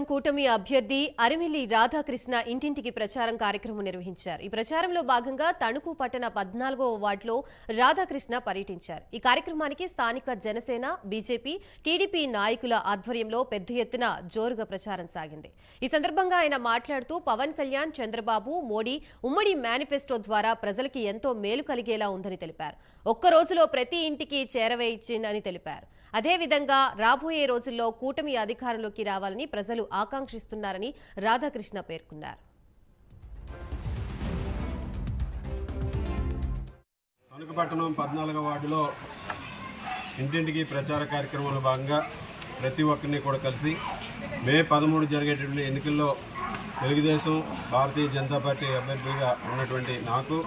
కూటమి అభ్యర్థి అరిమిల్లి రాధాకృష్ణ ఇంటింటికి ప్రచారం కార్యక్రమం నిర్వహించారు. ఈ ప్రచారంలో భాగంగా తణుకు పట్టణ 14వ వార్డులో రాధాకృష్ణ పర్యటించారు. ఈ కార్యక్రమానికి స్థానిక జనసేన, బీజేపీ, టీడీపీ నాయకుల ఆధ్వర్యంలో పెద్ద ఎత్తున జోరుగా ప్రచారం సాగింది. ఈ సందర్భంగా ఆయన మాట్లాడుతూ పవన్ కళ్యాణ్, చంద్రబాబు, మోడీ ఉమ్మడి మేనిఫెస్టో ద్వారా ప్రజలకి ఎంతో మేలు కలిగేలా ఉందని తెలిపారు. ఒక్క రోజులో ప్రతి ఇంటికి చేరవేయించిందని తెలిపారు. అదేవిధంగా రాబోయే రోజుల్లో కూటమి అధికారంలోకి రావాలని ప్రజలు ఆకాంక్షిస్తున్నారని రాధాకృష్ణ పేర్కొన్నారు. తణుకుపట్టణం 14వ వార్డులో ఇంటింటికి ప్రచార కార్యక్రమంలో భాగంగా ప్రతి ఒక్కరిని కూడా కలిసి మే 13 జరిగేటువంటి ఎన్నికల్లో తెలుగుదేశం, భారతీయ జనతా పార్టీ అభ్యర్థిగా ఉన్నటువంటి నాకు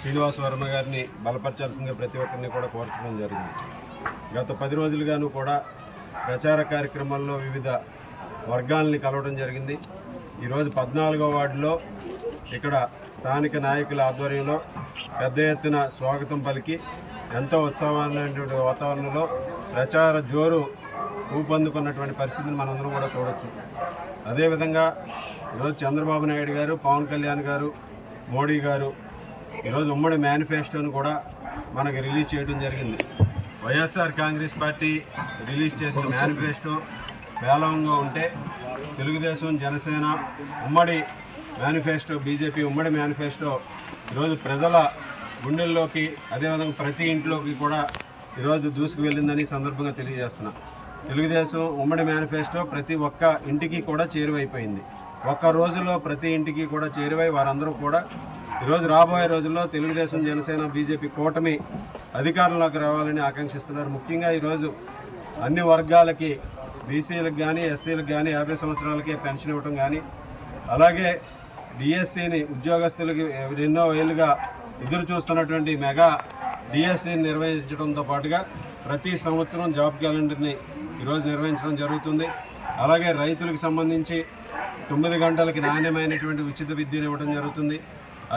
శ్రీనివాస వర్మ గారిని బలపరచాల్సిందిగా ప్రతి ఒక్కరిని కూడా కోర్చడం జరిగింది. గత 10 రోజులుగాను కూడా ప్రచార కార్యక్రమాల్లో వివిధ వర్గాలని కలవడం జరిగింది. ఈరోజు 14వ వార్డులో ఇక్కడ స్థానిక నాయకుల ఆధ్వర్యంలో పెద్ద ఎత్తున స్వాగతం పలికి ఎంతో ఉత్సాహమైనటువంటి వాతావరణంలో ప్రచార జోరు ఊపందుకున్నటువంటి పరిస్థితిని మనందరం కూడా చూడొచ్చు. అదేవిధంగా ఈరోజు చంద్రబాబు నాయుడు గారు, పవన్ కళ్యాణ్ గారు, మోడీ గారు ఈరోజు ఉమ్మడి మేనిఫెస్టోను కూడా మనకి రిలీజ్ చేయడం జరిగింది. వైఎస్ఆర్ కాంగ్రెస్ పార్టీ రిలీజ్ చేసిన మేనిఫెస్టో పేలవంగా ఉంటే తెలుగుదేశం, జనసేన ఉమ్మడి మేనిఫెస్టో, బీజేపీ ఉమ్మడి మేనిఫెస్టో ఈరోజు ప్రజల గుండెల్లోకి, అదేవిధంగా ప్రతి ఇంట్లోకి కూడా ఈరోజు దూసుకు వెళ్ళిందని సందర్భంగా తెలియజేస్తున్నా. తెలుగుదేశం ఉమ్మడి మేనిఫెస్టో ప్రతి ఒక్క ఇంటికి కూడా చేరువైపోయింది. ఒక్క రోజులో ప్రతి ఇంటికి కూడా చేరువై వారందరూ కూడా ఈరోజు రాబోయే రోజుల్లో తెలుగుదేశం, జనసేన, బీజేపీ కూటమి అధికారంలోకి రావాలని ఆకాంక్షిస్తున్నారు. ముఖ్యంగా ఈరోజు అన్ని వర్గాలకి, బీసీలకు కానీ, ఎస్సీలకు కానీ 50 సంవత్సరాలకే పెన్షన్ ఇవ్వడం కానీ, అలాగే డిఎస్సిని ఉద్యోగస్తులకి ఎన్నో ఏళ్ళుగా ఎదురు చూస్తున్నటువంటి మెగా డిఎస్సిని నిర్వహించడంతో పాటుగా ప్రతి సంవత్సరం జాబ్ క్యాలెండర్ని ఈరోజు నిర్వహించడం జరుగుతుంది. అలాగే రైతులకు సంబంధించి 9 గంటలకి నాణ్యమైనటువంటి ఉచిత విద్యను ఇవ్వడం జరుగుతుంది.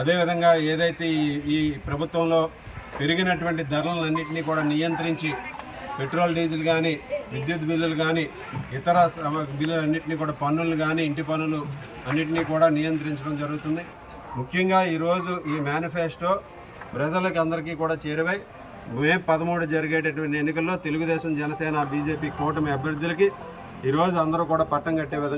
అదేవిధంగా ఏదైతే ఈ ప్రభుత్వంలో పెరిగినటువంటి ధరలన్నింటినీ కూడా నియంత్రించి పెట్రోల్, డీజిల్ కానీ, విద్యుత్ బిల్లులు కానీ, ఇతర బిల్లులన్నింటినీ కూడా పన్నులు కానీ, ఇంటి పన్నులు అన్నింటినీ కూడా నియంత్రించడం జరుగుతుంది. ముఖ్యంగా ఈరోజు ఈ మేనిఫెస్టో ప్రజలకు అందరికీ కూడా చేరువై మే 13 జరిగేటటువంటి ఎన్నికల్లో తెలుగుదేశం, జనసేన, బీజేపీ కూటమి అభ్యర్థులకి ఈరోజు అందరూ కూడా పట్టం కట్టే విధంగా